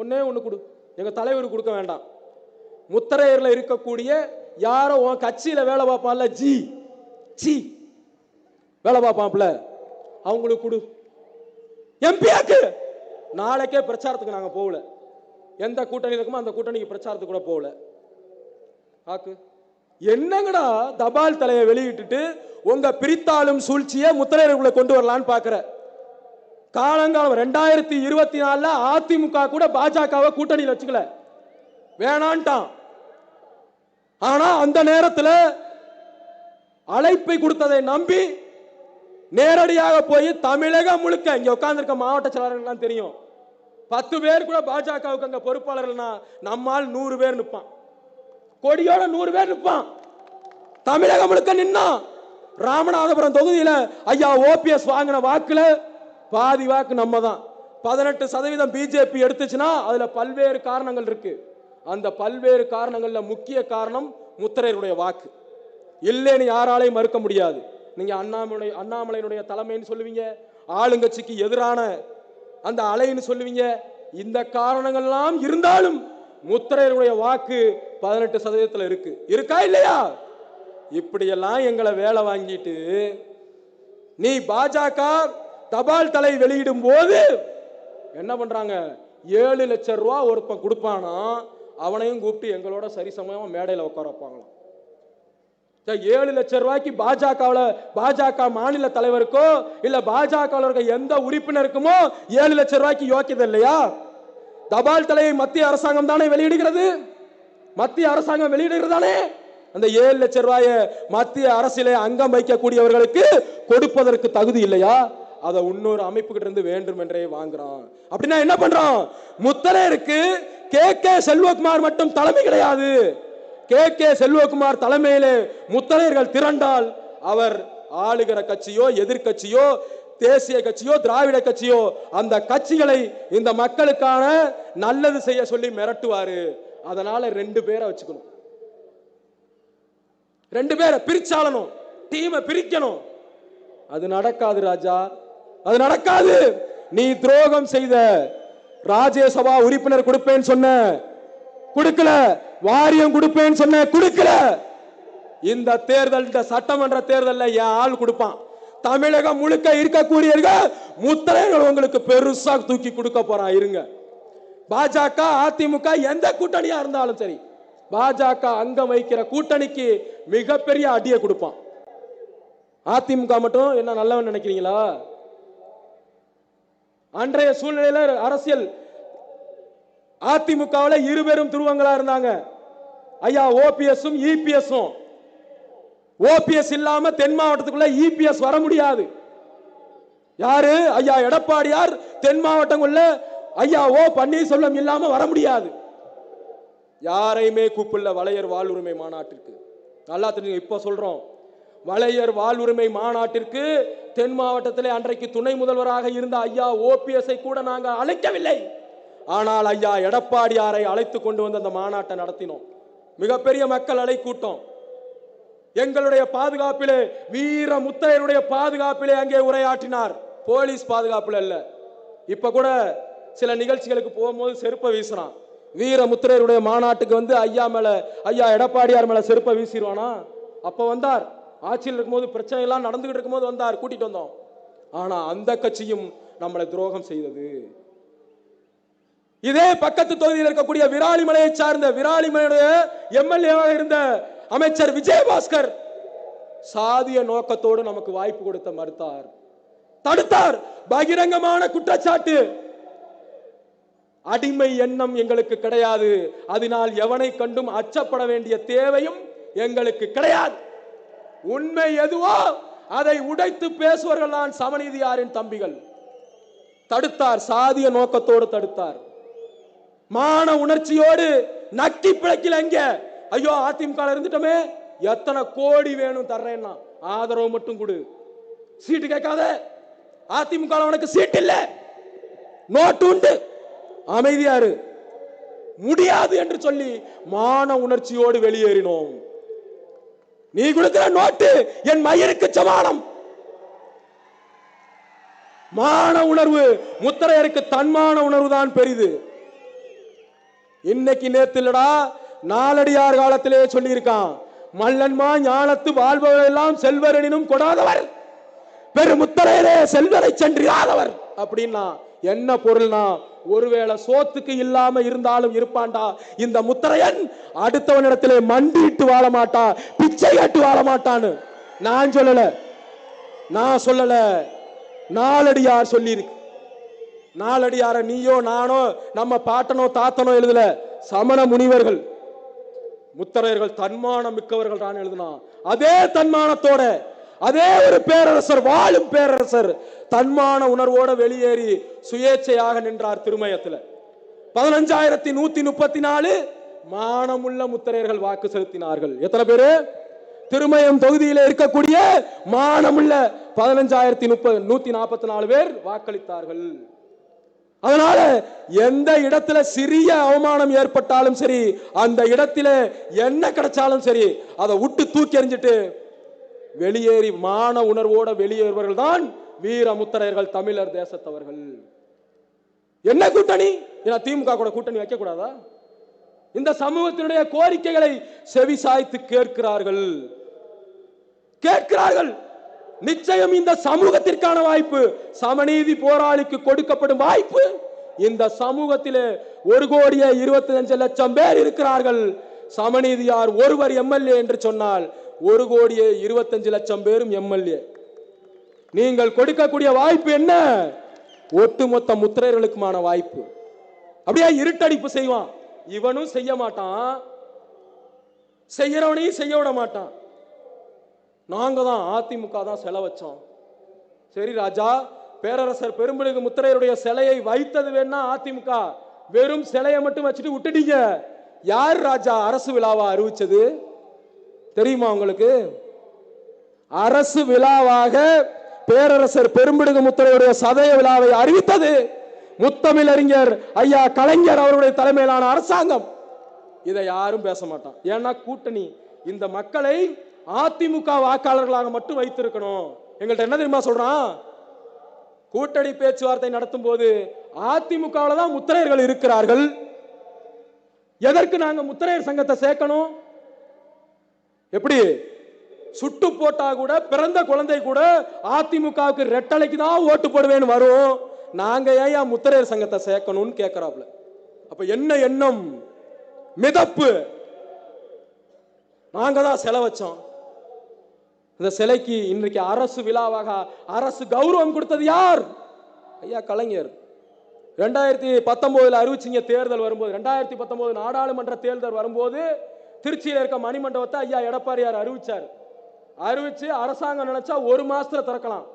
ஒன்னே ஒண்ணு குடு. எங்க தலைவர் கொடுக்க வேண்டாம். முத்திரையர்ல இருக்கக்கூடிய யாரோ உன் கட்சியில வேலை பார்ப்பான்ல, ஜி வேலை பார்ப்பான்ல, அவங்களுக்கு கொடு. எம்பியாக்கு நாளைக்கே பிரச்சாரத்துக்கு நாங்க போகல. எந்த கூட்டணி இருக்குமோ அந்த கூட்டணிக்கு பிரச்சாரத்துக்கு கூட போகல. ஆக்கு என்னங்கடா தபால் தலையை வெளியிட்டு உங்க பிரித்தாளும் சூழ்ச்சியை முத்திரையர்களை கொண்டு வரலான்னு பாக்குற. காலங்காலம் 2024 அதிமுக கூட பாஜகவை கூட்டணியில் வச்சுக்கல, வேணான்ட்டான். ஆனா அந்த நேரத்தில் அழைப்பை கொடுத்ததை நம்பி நேரடியாக போய் தமிழகம் முழுக்க, இங்க உட்கார்ந்திருக்க மாவட்ட செயலாளர்கள் தெரியும், 10 பேர் கூட பாஜகவுக்கு அங்க பொறுப்பாளர்கள்னா நம்மால் 100 பேர் நிற்பான். கொடியோட 100 பேர் நிற்பான். தமிழகம் முழுக்க நின்னா ராமநாதபுரம் தொகுதியில் ஐயா ஓபிஎஸ் வாங்கின வாக்குல பாதி வாக்கு நம்ம தான். 18% பிஜேபி எடுத்துச்சுன்னா அதுல பல்வேறு காரணங்கள் இருக்கு. அந்த பல்வேறு காரணங்கள்ல முக்கிய காரணம் முத்திரையருடைய வாக்கு இல்லைன்னு யாராலையும் மறுக்க முடியாது. நீங்க அண்ணாமலையினுடைய தலைமைன்னு சொல்லுவீங்க, ஆளுங்கட்சிக்கு எதிரான அந்த அலைன்னு சொல்லுவீங்க. இந்த காரணங்கள்லாம் இருந்தாலும் முத்திரையருடைய வாக்கு 18% இருக்கு. இருக்கா இல்லையா? இப்படியெல்லாம் எங்களை வேலை வாங்கிட்டு நீ பாஜக தபால் தலை வெளியிடும் போது என்ன பண்றாங்க, 7 லட்சம் ரூபாய் ஒருத்தன் கொடுப்பானா அவனையும் கூப்பிட்டு எங்களோட சரிசமயமா மேடையில் உட்கார வைப்பாங்களாம். 7 லட்சம் ரூபாய்க்கு பாஜக மாநில தலைவருக்கோ இல்ல பாஜக எந்த உறுப்பினருக்குமோ 7 லட்சம் ரூபாய்க்கு யோக்கியது இல்லையா? தபால் தலையை மத்திய அரசாங்கம் தானே வெளியிடுகிறது. மத்திய அரசாங்கம் வெளியிடுகிறதானே அந்த 7 லட்சம் ரூபாயை மத்திய அரசிலே அங்கம் வைக்கக்கூடியவர்களுக்கு கொடுப்பதற்கு தகுதி இல்லையா? அதை இன்னொரு அமைப்பு கிட்ட இருந்து வேண்டும் என்றே வாங்குறான். அப்படின்னா என்ன பண்றான்? முத்திரையருக்கு கே செல்வகுமார் மட்டும் தலைமை கிடையாது. கே செல்வகுமார் தலைமையிலே முத்திரையர்கள் திரண்டால் அவர் ஆளுகிற கட்சியோ எதிர்கட்சியோ தேசிய கட்சியோ திராவிட கட்சியோ அந்த கட்சிகளை இந்த மக்களுக்கான நல்லது செய்ய சொல்லி மிரட்டுவாரு. அதனால 2 பேரை வச்சுக்கணும், 2 பேரை பிரிச்சாளணும், டீமை பிரிக்கணும். அது நடக்காது ராஜா, அது நடக்காது. நீ துரோகம் செய்த. ராஜ்யசபா உறுப்பினர் கொடுப்பேன்னு சொன்ன, கொடுக்கல. வாரியம் கொடுப்பேன்னு சொன்ன, கொடுக்கல. இந்த தேர்தல், இந்த சட்டமன்ற தேர்தலில் என் ஆள் கொடுப்பான். தமிழகம் முழுக்க இருக்கக்கூடியவர்கள் முத்திரையர்கள் உங்களுக்கு பெருசா தூக்கி கொடுக்க போறான். இருங்க. பாஜக அதிமுக எந்த கூட்டணியா இருந்தாலும் சரி, பாஜக அங்கம் வைக்கிற கூட்டணிக்கு மிகப்பெரிய அடியை கொடுப்பான். அதிமுக மட்டும் என்ன நல்லவன் நினைக்கிறீங்களா? அன்றைய சூழ்நிலையில அரசியல் அதிமுகவில் 2 பேரும் துருவங்களா இருந்தாங்க. ஐயா ஓபிஎஸும் இபிஎஸும். ஓபிஎஸ் இல்லாம தென் மாவட்டத்துக்குள்ள இபிஎஸ் வர முடியாது. யாரு? ஐயா எடப்பாடியார் தென் மாவட்டங்கள்ல ஐயா ஓ பன்னீர்செல்வம் இல்லாம வர முடியாது. யாரையுமே கூப்பிடல வளையர் வாழ்வுரிமை மாநாட்டிற்கு. நல்லா தெரிஞ்சு இப்ப சொல்றோம், வளையர் வாழ்வுரிமை மாநாட்டிற்கு தென் மாவட்டத்திலே அன்றைக்கு துணை முதல்வராக இருந்த ஐயா ஓபிஎஸ்ஐ கூட நாங்கள் அழைக்கவில்லை. ஆனால் ஐயா எடப்பாடியாரை அழைத்து கொண்டு வந்து அந்த மாநாட்டை நடத்தினோம். மிகப்பெரிய மக்கள் அலை கூட்டம். எங்களுடைய பாதுகாப்பிலே, வீர முத்தையருடைய பாதுகாப்பிலே அங்கே உரையாற்றினார். போலீஸ் பாதுகாப்புல இல்ல. இப்ப கூட சில நிகழ்ச்சிகளுக்கு போகும்போது செருப்பை வீசுறான். வீர முத்திரையருடைய மாநாட்டுக்கு வந்து ஐயா எடப்பாடியார் மேல செருப்பை வீசிடுவானா? அப்ப வந்தார், ஆட்சியில் இருக்கும்போது பிரச்சனை எல்லாம் நடந்துகிட்டு இருக்கும்போது வந்தார், கூட்டிட்டு வந்தோம். ஆனா அந்த கட்சியும் நம்மளை துரோகம் செய்தது. இதே பக்கத்து தொகுதியில் இருக்கக்கூடிய விராலிமலையை சார்ந்த, விராலிமலையுடைய எம்எல்ஏவாக இருந்த அமைச்சர் விஜயபாஸ்கர் சாதிய நோக்கத்தோடு நமக்கு வாய்ப்பு கொடுத்த மறுத்தார், தடுத்தார். பகிரங்கமான குற்றச்சாட்டு. அடிமை எண்ணம் எங்களுக்கு கிடையாது, அதனால் எவனை கண்டும் அச்சப்பட வேண்டிய தேவையும் எங்களுக்கு கிடையாது. உண்மை எதுவோ அதை உடைத்து பேசுவர்கள் தான் சமநீதியாரின் தம்பிகள். தடுத்தார், சாதிய நோக்கத்தோடு தடுத்தார். மான உணர்ச்சியோடு நக்கி பிழைக்கல. எங்க ஐயோ அதிமுக இருந்துட்டோமே, எத்தனை கோடி வேணும் தர்றேன்னா ஆதரவு மட்டும் கொடு, சீட்டு கேட்காத, அதிமுக உனக்கு சீட் இல்ல, நோட்டு உண்டு, அமைதியாரு, முடியாது என்று சொல்லி மான உணர்ச்சியோடு வெளியேறினோம். நீ கொடுக்கிற நோட்டு என் மயிருக்கு சமானம். மான உணர்வு முத்தரையருக்கு தன்மான உணர்வு தான் பெரிது. இன்னைக்கு நேத்து இல்லடா, நாலடியார் காலத்திலே சொல்லி இருக்கான், மல்லன்மா ஞானத்து வாழ்பவர் எல்லாம் செல்வரெனினும் கொடாதவர், பெருமுத்தரையரே செல்வரை சென்றாதவர் அப்படின்னா என்ன பொருள்னா, ஒருவேளை சோத்துக்கு இல்லாம இருந்தாலும் இருப்பான்டா இந்த முத்தரையன், அடுத்தவனிடத்திலே மண்டிட்டு வாழ மாட்டா, பிச்சை கேட்டு வாழ மாட்டான்னு நான் சொல்லல, நாலடியார் சொல்லி இருக்கு. நாலடியார நீயோ நானோ நம்ம பாட்டனோ தாத்தனோ எழுதல, சமண முனிவர்கள் முத்தரையர்கள் தன்மானம் மிக்கவர்கள் தான் எழுதினா. அதே தன்மானத்தோட அதே ஒரு பேரரசர், வாழும் பேரரசர் தன்மான உணர்வோட வெளியேறி சுயேட்சையாக நின்றார் திருமயத்தில். 15,134 மானமுள்ள முத்தரையர்கள் வாக்கு செலுத்தினார்கள். எத்தனை பேரு? திருமயம் தொகுதியில் இருக்கக்கூடிய மானமுள்ள 15,144 பேர் வாக்களித்தார்கள். அதனால எந்த இடத்துல சிறிய அவமானம் ஏற்பட்டாலும் சரி, அந்த இடத்துல என்ன கிடைச்சாலும் சரி, அதை விட்டு தூக்கி எறிஞ்சிட்டு வெளியேறி மான உணர்வோட வெளியேறுவர்கள் தான் வீர முத்தரையர்கள், தமிழர் தேசத்தவர்கள். என்ன கூட்டணி? திமுக கூட கூட்டணி வைக்க கூடாதா? இந்த சமூகத்தினுடைய கோரிக்கைகளை செவிசாய்த்து கேட்கிறார்கள். நிச்சயம் இந்த சமூகத்திற்கான வாய்ப்பு, சமநீதி போராளிக்கு கொடுக்கப்படும் வாய்ப்பு. இந்த சமூகத்திலே 1,25,00,000 பேர் இருக்கிறார்கள். சமநீதியார் ஒருவர் எம்எல்ஏ என்று சொன்னால் 1,25,00,000 பேரும் எம்எல்ஏ. நீங்கள் கொடுக்கக்கூடிய வாய்ப்பு என்ன? ஒட்டுமொத்த முத்திரையர்களுக்குமான வாய்ப்பு. அப்படியே இருட்டடிப்பு செய்வான், இவனும் செய்ய மாட்டான், செய்யறவனையும் செய்ய விட மாட்டான். நாங்க தான் அதிமுக தான் சிலை வச்சோம். சரி ராஜா, பேரரசர் பெரும்பிடுகு முத்தரையருடைய சிலையை வைத்தது வேணா அதிமுக, வெறும் சிலையை மட்டும் வச்சுட்டு விட்டுட்டீங்க. யார் ராஜா அரசு விழாவா அறிவிச்சது தெரியுமா உங்களுக்கு? அரசு விழாவாக பேரரசர் பெரும்பிடுகு முத்தரையருடைய சதய விழாவை அறிவித்தது முத்தமிழறிஞர் ஐயா கலைஞர் அவருடைய தலைமையிலான அரசாங்கம். இதை யாரும் பேச மாட்டான். ஏன்னா கூட்டணி இந்த மக்களை அதிமுக வாக்காளர்களாக மட்டும் வைத்திருக்கணும். எங்கள்கிட்ட என்ன தெரியுமா சொல்றான்? கூட்டணி பேச்சுவார்த்தை நடத்தும் போது அதிமுகவில் தான் முத்தரையர்கள் இருக்கிறார்கள், எதற்கு நாங்க முத்தரையர் சங்கத்தை சேர்க்கணும்? எப்படி சுட்டு போட்டா கூட பிறந்த குழந்தை கூட அதிமுகவுக்கு ரெட்டலைக்கு தான் ஓட்டு போடுவேன்னு வரும், நாங்க ஏன் முத்தரையர் சங்கத்தை சேர்க்கணும்னு கேட்கிறாப்ல. அப்ப என்ன எண்ணம்? மிதப்பு. நாங்க தான் சிலை வச்சோம். இந்த சிலைக்கு இன்றைக்கு அரசு விழாவாக அரசு கௌரவம் கொடுத்தது யார்? ஐயா கலைஞர். 2019 அறிவிச்சிங்க தேர்தல் வரும்போது, 2019 நாடாளுமன்ற தேர்தல் வரும்போது திருச்சியில் இருக்க மணிமண்டபத்தை ஐயா எடப்பாடியார் அறிவிச்சு அரசாங்கம் நினைச்சா 1 மாசத்துல திறக்கலாம்.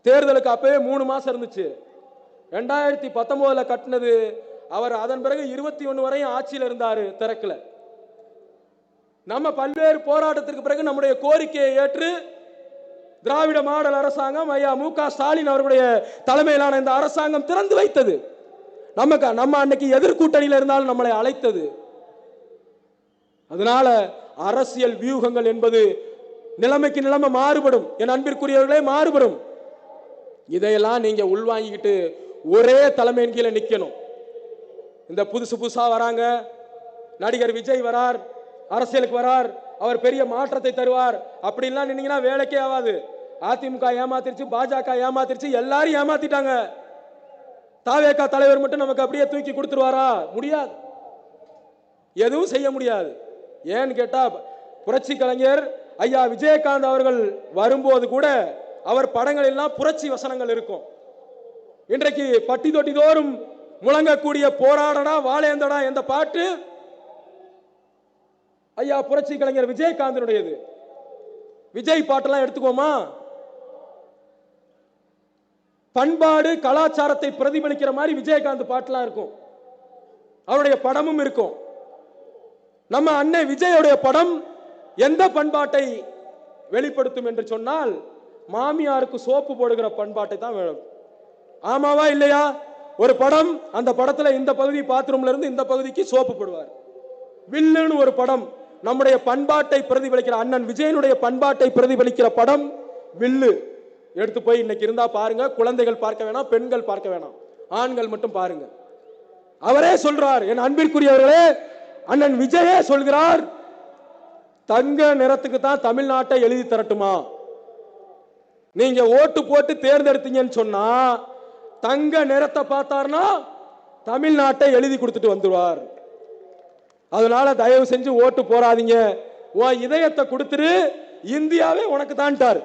தேர்தலுக்கு அப்பவே 3 மாசம் இருந்துச்சு. 2019 கட்டினது அவர். அதன் பிறகு 21 வரையும் ஆட்சியில் இருந்தாரு, திறக்கல. நம்ம பல்வேறு போராட்டத்திற்கு பிறகு நம்முடைய கோரிக்கையை ஏற்று திராவிட மாடல் அரசாங்கம் ஐயா மு.க. ஸ்டாலின் அவருடைய தலைமையிலான இந்த அரசாங்கம் திறந்து வைத்தது. நம்ம அன்னைக்கு எதிர்கூட்டணியில் இருந்தாலும் நம்மளை அழைத்தது. அதனால அரசியல் வியூகங்கள் என்பது நிலைமைக்கு நிலைமை மாறுபடும். என் அன்பிற்குரியவர்களே, மாறுபடும். இதையெல்லாம் நீங்க உள்வாங்கிக்கிட்டு ஒரே தலைமையின் கீழே நிக்கணும். இந்த புதுசா வராங்க, நடிகர் விஜய் வரார், அரசியலுக்கு வரார், அவர் பெரிய மாற்றத்தை தருவார் அப்படின்லாம் நின்னீங்கன்னா வேலைக்கே ஆகாது. அதிமுக ஏமாத்திருச்சு, பாஜக ஏமாத்திருச்சு, எல்லாரும் ஏமாத்திட்டாங்க. தாவேகா தலைவர் மட்டும் நமக்கு அப்படியே தூக்கி கொடுத்துருவாரா? முடியாது, எதுவும் செய்ய முடியாது. ஏன்னு கேட்டா, புரட்சி கலைஞர் ஐயா விஜயகாந்த் அவர்கள் வரும்போது கூட அவர் படங்கள் எல்லாம் புரட்சி வசனங்கள் இருக்கும். இன்றைக்கு பட்டி தொட்டி தோறும் முழங்கக்கூடிய போராடடா வாழேந்தடா என்ற பாட்டு ஐயா புரட்சி கலைஞர் விஜயகாந்தனுடையது. விஜய் பாட்டெல்லாம் எடுத்துக்கோமா, பண்பாடு கலாச்சாரத்தை பிரதிபலிக்கிற மாதிரி விஜயகாந்த் பாட்டெல்லாம் இருக்கும். அவருடைய படமும் இருக்கும். நம்ம அன்னை விஜயோடைய படம் எந்த பண்பாட்டை வெளிப்படுத்தும் என்று சொன்னால் மாமியாருக்கு சோப்பு போடுகிற பண்பாட்டை தான் வேணும். ஆமாவா இல்லையா? ஒரு படம், அந்த படத்துல இந்த பகுதி பாத்ரூம்ல இருந்து இந்த பகுதிக்கு சோப்பு போடுவார். வில்லுன்னு ஒரு படம், நம்முடைய பண்பாட்டை பிரதிபலிக்கிற, அண்ணன் விஜயனுடைய பண்பாட்டை பிரதிபலிக்கிற படம் வில்லு. எடுத்து போய் இன்னைக்கு இருந்தா பாருங்க. குழந்தைகள் பார்க்க வேணாம், பெண்கள் பார்க்க வேணாம், ஆண்கள் மட்டும் பாருங்க. அவரே சொல்றார், என் அன்பிற்குரியவர்களே, அண்ணன் விஜயே சொல்கிறார், தங்க நிறத்துக்கு தான் தமிழ்நாட்டை எழுதி தரட்டுமா? நீங்க ஓட்டு போட்டு தேர்ந்தெடுத்தீங்கன்னு சொன்னா தங்க நிறத்தை பார்த்தார்னா தமிழ்நாட்டை எழுதி கொடுத்துட்டு வந்துருவார். அதனால தயவு செஞ்சு ஓட்டு போறாதீங்க, உன் இதயத்தை கொடுத்துரு, இந்தியாவே உனக்கு தான்ட்டார்.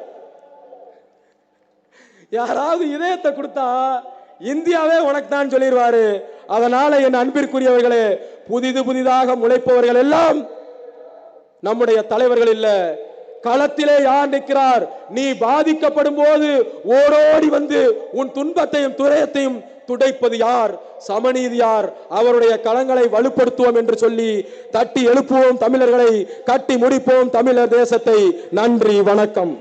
யாராவது இதயத்தை கொடுத்தா இந்தியாவே உனக்கு தான் சொல்லிடுவாரு. அதனால என் அன்பிற்குரியவர்களே, புதிதாக முளைப்பவர்கள் எல்லாம் நம்முடைய தலைவர்கள் இல்ல. களத்திலே யார் நிற்கிறார்? நீ பாதிக்கப்படும் போது ஓடோடி வந்து உன் துன்பத்தையும் துயரத்தையும் துடைப்பது யார்? சமநீதியார். அவருடைய களங்களை வலுப்படுத்துவோம் என்று சொல்லி தட்டி எழுப்புவோம் தமிழர்களை, கட்டி முடிப்போம் தமிழர் தேசத்தை. நன்றி, வணக்கம்.